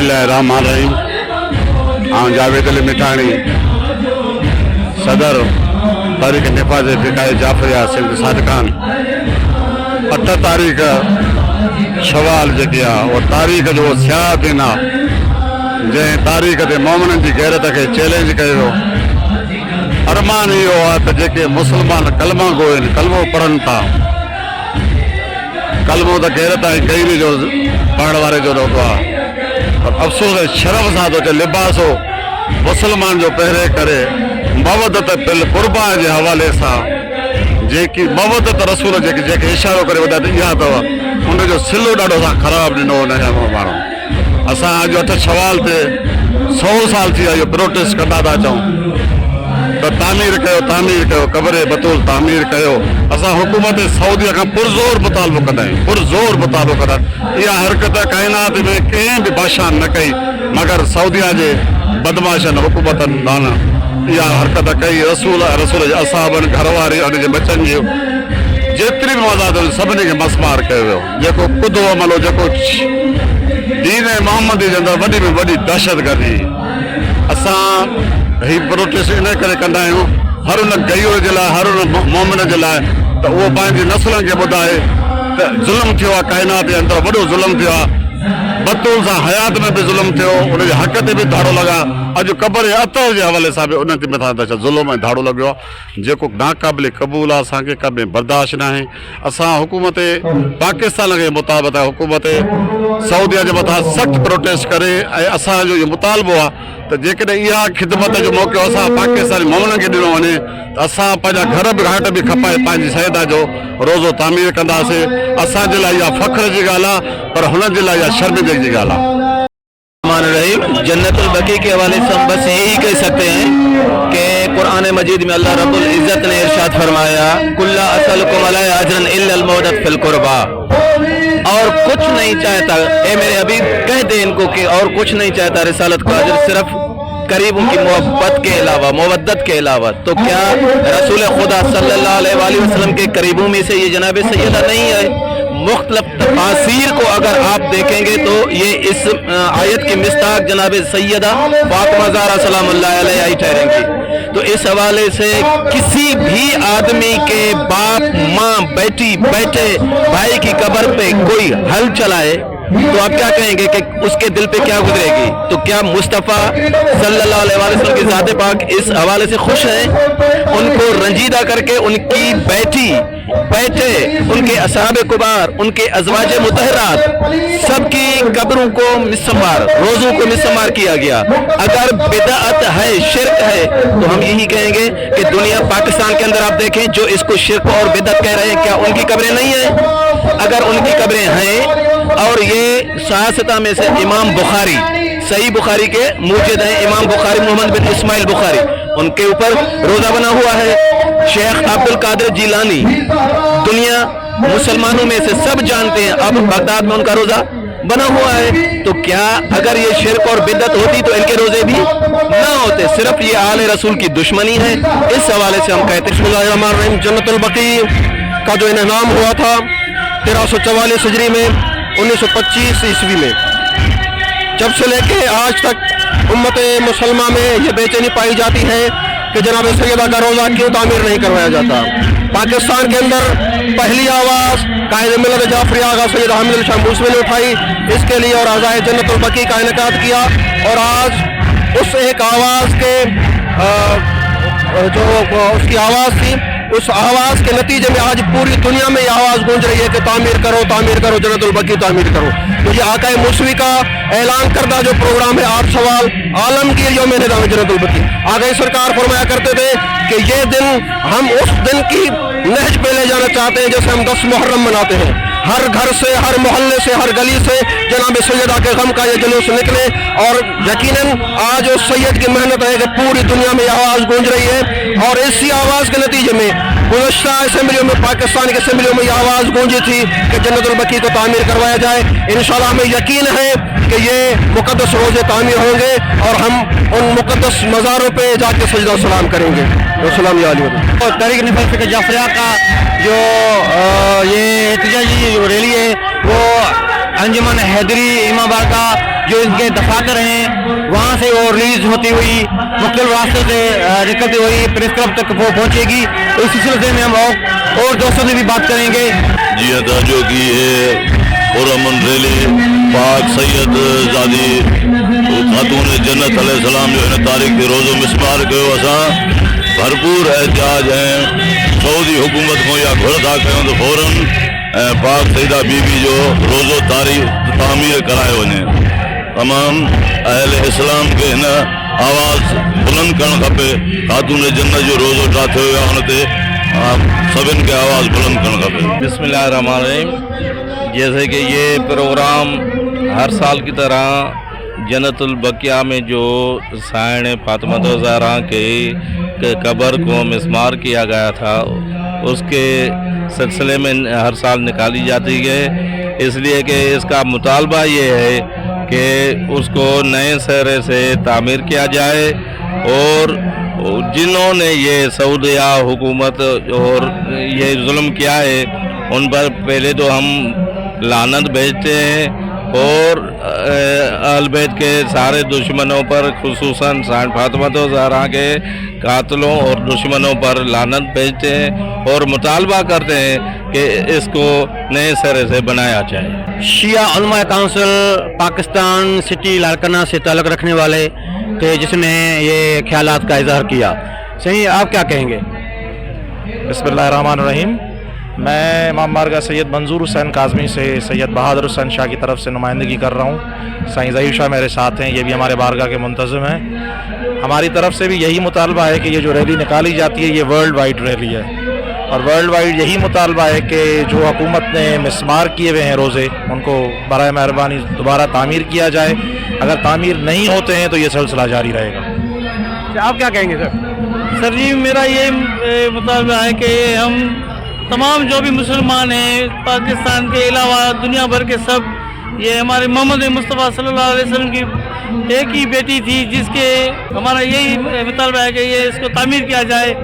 बिस्मिल्लाहिर्रहमानिर्रहीम। जावेद अली मिठाणी, सदर तारीख़ निफ़ाज़ फ़िक़ाए जाफ़रिया सिंध सादिक़ान। 8 तारीख़ शवाल जेकी आहे उहा तारीख़ जो सियाह दिन आहे, जंहिं तारीख़ ते मोमिननि जी गैरत खे चैलेंज कयो वियो। अरमान इहो आहे त जेके मुस्लमान कलमा गो आहिनि, कलमो पढ़नि था, कलमो त गैरत ऐं गैरी जो पढ़ण वारे जो रहंदो आहे, पर अफ़सोस ऐं शर्म सां थो अचे लिबास हो मुस्लमान जो पहिरें करे मवदत बिल क़ुर्बा जे हवाले सां जेकी मवदत रसूल जेके इशारो करे वधा त इहा अथव, उनजो सिलो ॾाढो सां ख़राबु ॾिनो हुनजा माण्हू। असां अॼु 8 शवाल ते 100 साल थी विया इहो प्रोटेस्ट कंदा था अचूं त तामीर कयो क़ब्र बतूल तामीर कयो। असां हुकूमत सऊदीअ खां पुरज़ोर मुतालबो कंदा आहियूं, पुरज़ोर मुतालबो कंदा आहियूं। इहा हरकत काइनात में कंहिं बि बादशाह न कई, मगर सऊदीअ जे बदमाशनि हुकूमतनि दाना इहा हरकत कई। रसूल जे असाबनि, घरवारी, उनजे बचनि जी जेतिरी बि मौज़ाद हुई सभिनी खे मसमार कयो वियो। जेको कुदो अमल हो, जेको दीन मोहम्मदी जे अंदरि वॾी में वॾी दहशत गर्दी। असां हीअ प्रोटेस्ट इन करे कंदा आहियूं हर उन गयूर जे लाइ, हर उन मोमिन जे लाइ, त उहो पंहिंजी नसलनि खे ॿुधाए त ज़ुल्म थियो आहे, काइनात जे अंदरि वॾो ज़ुल्म थियो आहे, बतूल सां हयात में बि ज़ुल्म थियो, उनजे हक़ ते बि धाड़ो लॻा। अॼु क़ब्र अतर जे हवाले सां बि उन ते मथां ज़ुल्म ऐं धाड़ो लॻियो आहे, जेको नाक़ाबिल क़बूल आहे, असांखे कॾहिं बर्दाश्त न आहे। असां हुकूमत पाकिस्तान जे मुताबिक़ हुकूमत सऊदीअ जे मथां सख़्तु प्रोटेस्ट करे ऐं असांजो इहो मुतालबो आहे त जेकॾहिं इहा ख़िदमत जो मौक़ो असां पाकिस्तानी मोमिननि खे ॾिनो वञे त असां पंहिंजा घर बि घाट बि खपाए पंहिंजी सैदा जो रोज़ो तामीर कंदासीं। असांजे लाइ इहा फ़ख्र जी ॻाल्हि आहे, पर हुननि जे लाइ इहा शर्मिंदगी जी ॻाल्हि आहे। जन्नतुल बकी के हवाले से हम बस यही कह सकते हैं कि कुरान मजीद में अल्लाह रब्बुल इज़्ज़त ने इरशाद फरमाया, कुल्ला असलकुम अलैहि अजरन इल्लल मौदत फिल कुर्बा, और कुछ नहीं चाहता, ए मेरे हबीब कह दे इनको कि और कुछ नहीं चाहता रिसालत का अजर सिर्फ करीबों की मोहब्बत के अलावा, मोवद्दत के अलावा। तो क्या रसूल खुदा सल्लल्लाहु अलैहि वसल्लम के करीबों में से ये जनाब सैयदा नहीं है? मुख्तलिफ तफासीर को अगर आप देखेंगे तो ये इस आयत की मिस्ताक जनाब सैयदा फातिमा ज़हरा सलामुल्लाह अलैहा ही ठहरेंगी। तो इस हवाले से किसी भी आदमी के बाप, माँ, बेटी, बेटे, भाई की कब्र पे कोई हल चलाए तो आप क्या कहेंगे कि उसके दिल पे क्या गुजरेगी? तो क्या मुस्तफ़ा सल्लल्लाहु अलैहि वसल्लम की ज़ात पाक इस हवाले से खुश हैं? उनको रंजीदा करके उनकी बेटी, बेटे, उनके असहाबे कुबार, उनके अज़वाज मुतहरात सबकी कब्रों को मिस्मार, रोज़ों को मिस्मार किया गया। अगर बिदअत है, शिर्क है, तो हम यही कहेंगे कि दुनिया पाकिस्तान के अंदर आप देखें जो इसको शिर्क और बिदअत कह रहे हैं, क्या उनकी कब्रें नहीं हैं? अगर उनकी कब्रें हैं, और ये सहासता में से इमाम बुखारी, सही बुखारी के मुजिद हैं इमाम बुखारी मोहम्मद बिन इस्माइल बुखारी, उनके ऊपर रोज़ा बना हुआ है। शेख अब्दुल कादिर जिलानी, दुनिया मुसलमानों में से सब जानते हैं, अब बगदाद में उनका रोज़ा बना हुआ है। तो क्या अगर ये शिर्क और बिदअत होती तो इनके रोज़े भी ना होते? सिर्फ ये आले रसूल की दुश्मनी है। इस हवाले से हम कहते हैं जन्नतुल बकी का जो इनाम हुआ था 1344 हिजरी में, 1925 ईस्वी में, जब से लेके आज तक उम्मत मुसलमा में ये बेचैनी पाई जाती है कि जनाब सैयदा का रोज़ा क्यों तामीर नहीं करवाया जाता। पाकिस्तान के अंदर पहली आवाज़ कायद मिलत जाफरी आगा सैयद हामिद अली शाह मूसवी ने उठाई इसके लिए, और अज़ाए जन्नतुल बकी का इनेकाद किया। और आज उस एक आवाज़ के जो उसकी आवाज़ थी, उस आवाज़ के नतीजे में आज पूरी दुनिया में ये आवाज़ गूंज रही है कि तामीर करो जन्नतुल बकी तामीर करो। तो ये आका मूसवी का ऐलान करदा जो प्रोग्राम है 8 सवाल आलमगीर यौम निज़ाम जन्नतुल बकी, आगे सरकार फरमाया करते थे कि ये दिन हम उस दिन की नहज पे ले जाना चाहते हैं जैसे हम 10 मुहर्रम मनाते हैं। हर घर से, हर मोहल्ले से, हर गली से जनाब सैयदा के गम का ये जुलूस निकले, और यकीनन आज उस सैयद की मेहनत है कि पूरी दुनिया में आवाज़ गूंज रही है। और इसी आवाज़ के नतीजे में गुज़श्ता असेंबलियों में, पाकिस्तान की असेंबलियों में ये आवाज़ गूंजी थी कि जन्नतुल बकी को तामीर करवाया जाए। इंशाअल्लाह हमें यकीन है कि ये मुक़द्दस रोज़े तामीर होंगे और हम उन मुक़द्दस मज़ारों पे जाके सजदा सलाम करेंगे। तारीख़ निफ़ाज़ फ़िक़ाए जाफ़रिया का जो ये एहतिजाजी जो रैली है वो अंजुमन हैदरी इमामाबाद का जो इनके दफातर हैं वहाँ से वो रिलीज होती हुई मुख्तलिफ रास्तों से निकलती हुई प्रेस क्लब तक वो पहुँचेगी। इस सिलसिले में हम और दोस्तों से भी बात करेंगे। जी तवज्जो की है पुरअमन रैली पाक सैयद ज़ादी खातून जन्नत अलैहिस्सलाम जो हिन तारीख़ ते रोज़ो मिसमार कयो असां भरपूर एहतियाज हैं सऊदी हुकूमत को या घुर था कयूं तो फौरन पाक सईदा बीबी जो रोज़ो तामीर करायो वञे। तमाम अहल इस्लाम के हिन आवाज़ बुलंद करणु खपे। खातून जन्नत जो रोज़ो ठातो वियो आहे हुन ते सभिनि खे आवाज़ बुलंद करणु खपे। बिस्मिल्लाहिर्रहमानिर्रहीम। जैसे कि ये प्रोग्राम हर साल की तरह जन्नतुल बकिया में जो साइण फातिमा ज़हरा के कब्र को मिस्मार किया गया था उसके सिलसिले में हर साल निकाली जाती है, इसलिए कि इसका मुतालबा ये है कि उसको नए सिरे से तामीर किया जाए और जिन्होंने ये सऊदिया हुकूमत और ये जुल्म किया है उन पर पहले तो हम लानत भेजते हैं और अहल बैत के सारे दुश्मनों पर खुसूसन साइण फातिमा ज़हरा के कातलों और दुश्मनों पर लानत भेजते हैं और मुतालबा करते हैं कि इसको नए सिरे से बनाया जाए। शिया उलमा काउंसिल पाकिस्तान सिटी लाड़काना से ताल्लुक़ रखने वाले थे जिसने ये ख्यालात का इजहार किया। सही, आप क्या कहेंगे? बिस्मिल्लाहिर्रहमानिर्रहीम। मैं इमाम बारगाह सैयद मंजूर हुसैन काज़मी से सैयद बहादुर हुसैन शाह की तरफ से नुमाइंदगी कर रहा हूँ। साईं ज़हीर शाह मेरे साथ हैं, ये भी हमारे बारगाह के मुंतज़िम हैं। हमारी तरफ से भी यही मुतालबा है कि ये जो रैली निकाली जाती है ये वर्ल्ड वाइड रैली है और वर्ल्ड वाइड यही मुतालबा है कि जो हुकूमत ने मिसमार किए हुए हैं रोज़े उनको बराए मेहरबानी दोबारा तामीर किया जाए। अगर तामीर नहीं होते हैं तो ये सिलसिला जारी रहेगा। आप क्या कहेंगे सर? सर जी, मेरा ये मुतालबा है कि हम तमाम जो भी मुसलमान हैं पाकिस्तान के अलावा दुनिया भर के सब, ये हमारे मोहम्मद मुस्तफ़ा सल्लल्लाहु अलैहि वसल्लम की एक ही बेटी थी जिसके हमारा यही मुतालबा है कि ये इसको तामीर किया जाए।